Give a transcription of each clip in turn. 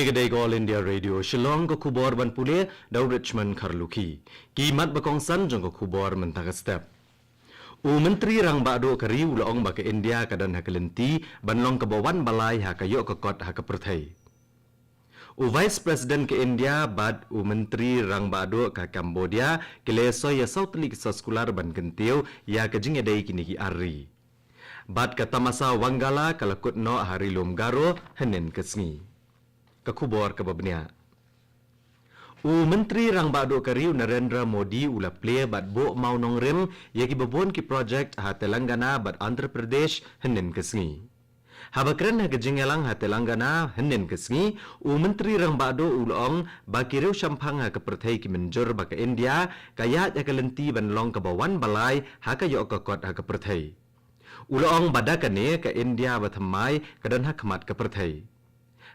Kedai All India Radio Shillong ko kubor ban pule daw Richmond Kharluki. Kimat bakongsan jong ko kubor mentaka step. Menteri rang bado kari ulong ba ke India kadan hakelenti banlong kebawan balai ha kayo kokot ha keperthai. Vice President ke India bad Menteri rang bado ka Cambodia keleso ya sautli ke sekolah ban kentiu ya kejing dai kini ki ari. Bad kata masa Wanggala kalakut no hari lomgaro henen kesngi. Kekubor kebabnya. Menteri rang bado kariu Narendra Modi ula play bad bo mau nong rem yaki babon ki project ha Telangana bad Andhra Pradesh henen kesngi. Habakren ha kejingelang ha Telangana henen kesngi Menteri rang bado ulong bakiriu syampang ha keperthai ki menjur ba ke India kaya ya kelenti ban long ke bawan balai ha kayo kokot ha keperthai. Ulong badakane ke India bathamai kadan ha khamat keperthai.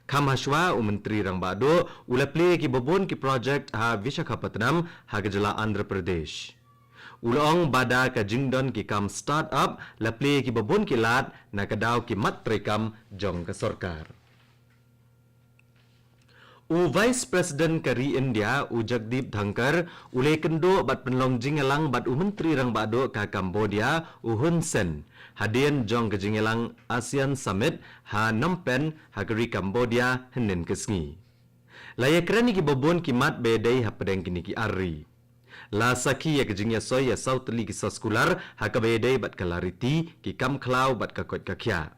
Kamhashwa Menteri rang bado ula play ki babon ki project ha Visakhapatnam ha gejala Andhra Pradesh. Ulong bada ka jingdon ki kam startup la play ki babon ki lat na kadaw ki mat trekam jong ke sarkar. Vice President kari India Jagdeep Dhankar ule kendo bat penlong jingelang bat Menteri rang bado ka Cambodia Hun Sen hadian jong ke jingelang ASEAN Summit ha Phnom ha kari Cambodia henen kesngi. Laya kerani ki babon ki mat bedai ha pedeng kini ki ari. La saki ya kejingya soy ya sautli ki saskular ha ka bedai bat kalariti ki kam klau bat ka kot kakya.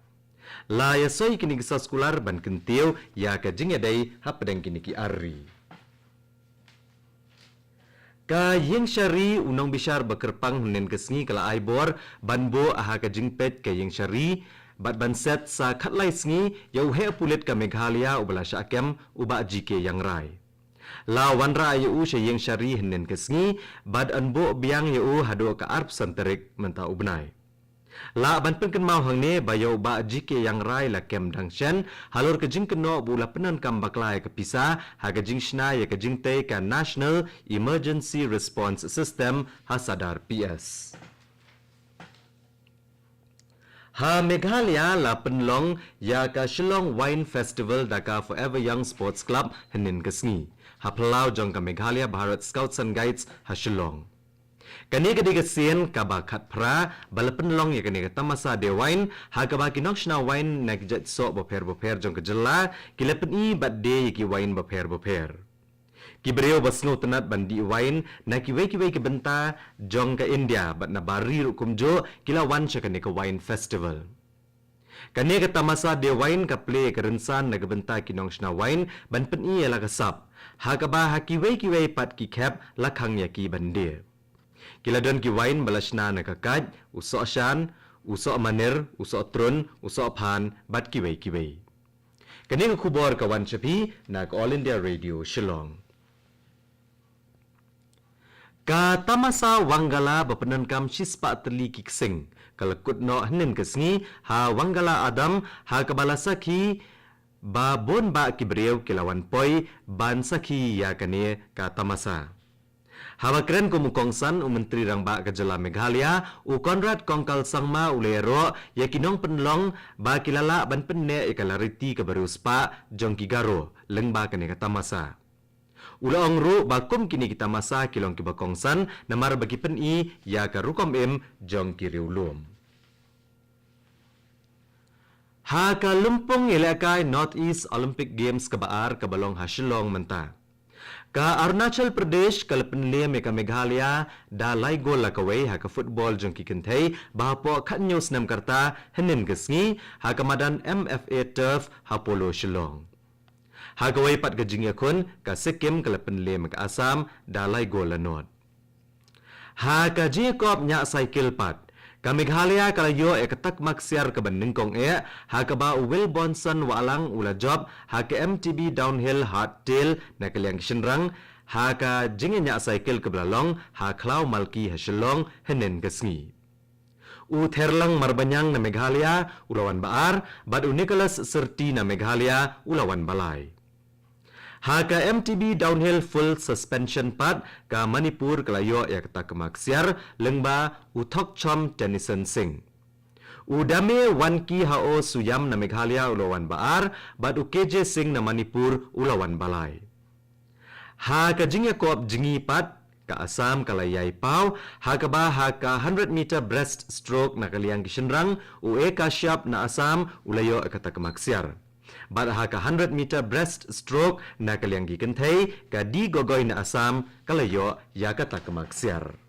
La ya soy kini kisah sekular ban kentiu ya ka jingedai hapedang kini ki ari. Ka yeng syari unang bishar bekerpang hunen kesngi kala aibor banbo aha ka jingpet ka yeng syari bat banset sa khatlai sngi yau he pulit ka Meghalaya ubala syakem uba jike yang rai. La wanra yu she yeng syari hunen kesngi bad anbo biang yu hado ka arp santerik menta ubnai. La banpen mau hang ne bayo ba jike yang rai la kem dang shen halor ke jing keno bula penan kam baklai ke pisa ha ke jing shna ya ke jing te ka National Emergency Response System hasadar PS. Ha Meghalaya la penlong ya ka Shillong Wine Festival da ka Forever Young Sports Club henin kesngi. Ha pelau jong ka Meghalaya Bharat Scouts and Guides ha Shillong. Kani kadi kesien kaba khat pra balapen long ya kani kata masa de wine ha kaba kinok shna wine nak jet so boper jong kejela kilepen I bad de ki wine boper ki breo basno tenat bandi wine na ki we ke benta jong ka India bad na bari rukum jo kila wan cha kani ka wine festival. Kani kata masa de wine ka play ka rensan na benta kinong shna wine ban pen I la kasap ha kaba ha ki we pat ki khap la khang ya ki bande. Kiladon ki wine balasna na kakaj, usok shan, usok manir, usok trun, usok pan, bat kiway. Kani ka kubor kawan chapi na All India Radio Shillong. Ka tamasa Wanggala bapenan kam shispa teli kiksing, kalakut no henen kesngi ha Wanggala Adam ha kabalasa ki ba bon ba kibreu kilawan poi ban saki ya kane ka tamasa. Hawakren ko mukongsan Menteri rang ba kejala Meghalaya Conrad Kongkal Sangma ulero ya kinong penlong ba kilala ban penne ikalariti kebaru spa jong kigaro leng ba kene kata masa. Ulong ru bakum kini kita masa kilong kibakongsan namar bagi pen I ya ka rukom im jong kiriulum. Ha ka lumpong ilakai North East Olympic Games kebaar kebalong ha Shillong menta. Ka Arunachal Pradesh kalpenle me ka Meghalaya da laigo la kawai ha ka football jong kikenthai bahapo khanyo snam karta henen gesngi ha ka madan MFA turf ha polo Shillong. Ha kawai pat gajing yakun ka Sikkim kalpenle me ka Assam da laigo la not. Ha ka Jacob nya cycle pat ka Meghalaya kalayo ekatak maksiar ka bandingkong ha ka ba Wilbonson walang ula job ha ka MTB downhill hardtail na kalyang shinrang ha ka jingenya cycle ka blalong ha klau malki ha Shillong henen kesngi. Therlang marbanyang na Meghalaya ulawan baar bad Nicholas Serti na Meghalaya ulawan balay. Ha ka MTB downhill full suspension pat ka Manipur kalayo ya kata kemaksiar lengba Uthok Chom Tennyson Singh. Udame wanki hao suyam na Meghalaya ulawan baar, bat ukeje sing na Manipur ulawan balay. Ha ka jingya koop jingi pat, ka Assam kalayay pau, ha ka ba ha ka 100 meter breaststroke na kaliyang kishenrang, ue kasyap na Assam ulayo akatakamaksyar. Bat ha ka 100 meter breaststroke na kaliyang gikentay, ka di gogoy na Assam kalayo yakatakamaksyar.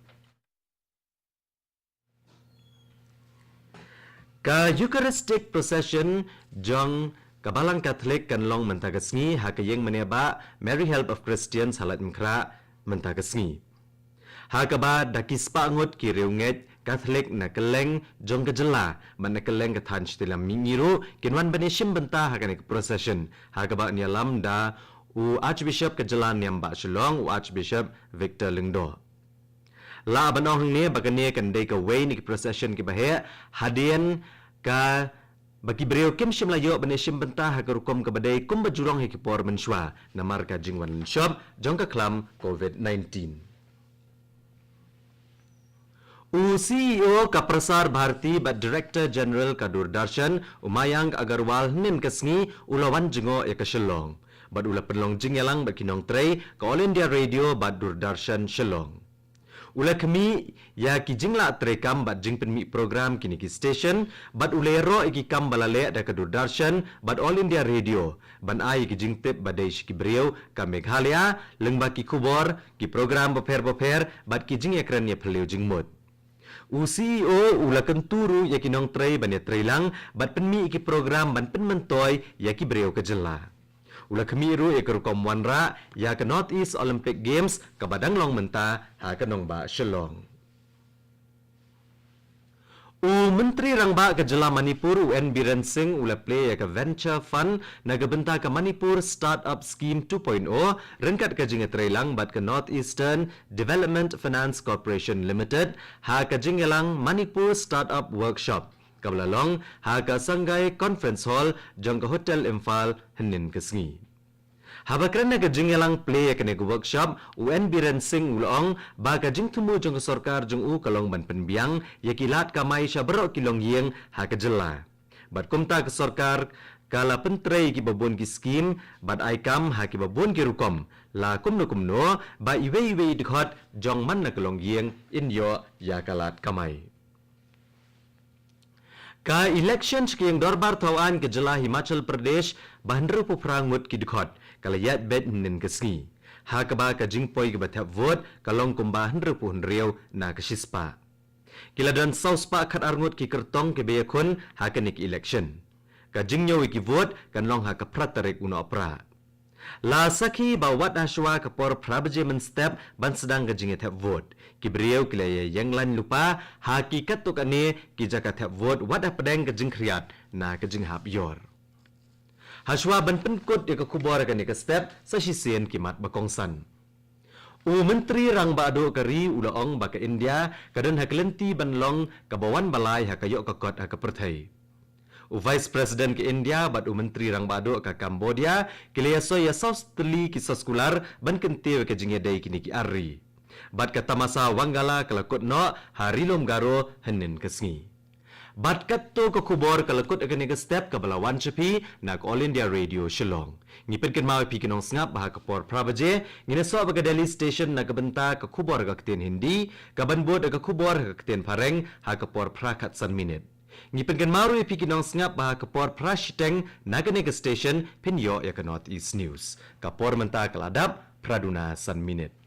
Ka Eucharistic procession jong kabalang Katolik kan long mentagasngi ha kayeng meneba Mary Help of Christians halat mkra mentagasngi. Ha kaba dakispa ngot ki reunget Katolik na keleng jong kejela man na keleng katan tilam mingiru kinwan banishim benta ha kanik procession ha kaba ni alam da u Archbishop kejela niam ba Shillong u Archbishop Victor Lingdo. La banong ni bagane kan dei ka way ni procession ki bahe hadien ka bagi beliau kim shim layo banishim benta ha karukom ka badai kum bajurong hi kipor menshwa namar ka jingwan shop jong ka klam COVID-19. U CEO ka Prasar Bharati ba Director General ka Doordarshan Umayang Agarwal nim kasngi ulawan jingo ya ka Shillong. Bad ula penlong jingyalang ba kinong tray ka All India Radio ba Doordarshan Shillong. Ula kami ya ki jingla trekam bat jing penmi program kini ki station bat ulero iki kam balale da ka Doordarshan bat All India Radio ban ai ki jing tip badai ki brio ka Meghalaya lengba ki kubor ki program boper bat ki jing ekran ya peleu jing mot. U CEO ula kenturu ya ki nong tray ban ya tray lang bat penmi iki program ban penmentoy ya ki brio ka jela. Ula kemiru ya kerukom wanra ya ke North East Olympic Games ke Badang Long Menta ha ke nong ba Shillong. U Menteri Rangba ke Jela Manipur UN Biren Singh ula play ya ke Venture Fund na ke benta ke Manipur Startup Scheme 2.0 rengkat ke jingat relang bat ke North Eastern Development Finance Corporation Limited ha ke jingelang Manipur Startup Workshop. Kabalalong ha ka Sangai Conference Hall jong ka Hotel Imphal henin kesngi. Habakran na ka jingelang play ka nego workshop UN Biren Singh ulong ba ka jing tumu jong ka sarkar jong u kalong ban penbiang yakilat kamay siya baro kilong yeng ha ka jela. Bat kumta ka sarkar kala pentrei ki babon ki scheme bat ay kam ha ki babon ki rukom la kumno ba iwe dikhot jong man na kalong yeng inyo yakalat kamay. Ka election kiyang dorbar tawan ke Jela Himachal Pradesh bahandru pu prangut ki dikhot kalayat bet nin kesngi. Ha ka ba ka jingpoy ki bathap vote kalong kumba handru pu hnriu na kashispa. Kiladon sauspa khat arngut ki kertong ke beyakun ha ka nik election. Ka jingnyo ki vote kan long ha ka pratarik uno opra. La sakhi ba wat ashwa ka por prabaje men step ban sedang ka jinget hap vote. Ki beriau kilaya yang lan lupa hakikat tu kane ki jakat hap vote wat pedang ka jing kriat na ka jing hap yor. Hashwa ban penkut ya ka kubor ka ni ka step sa sisien kimat bakongsan. U Menteri Rangba ado kari ulaong ba ka India kadon haklenti ban long ka bawan balay ha kayo ka kot ha ka perthai. U Vice President ke India bat u Menteri Rangba ado ka Cambodia kilaya so ya saustli ki saskular ban kentiu ka jing dai kini ki ari. Bat ka tamasa wanggala kalakut no harilom garo henin kesngi. Bat katto ka kubor kalakut akan ka step ka balawan chapi na All India Radio Shillong. Ngipin kan mau pi kinong ngap bah ka por prabaje ngina so ba ka Delhi station na kabenta ka kubor ka kten Hindi ka banbod ka kubor ka kten Pareng ha ka por prakat san minute. Ngipin kan mau pi kinong ngap bah ka por prashiteng na ka station pinyo ya ka North East News. Ka por menta kaladap Praduna san minute.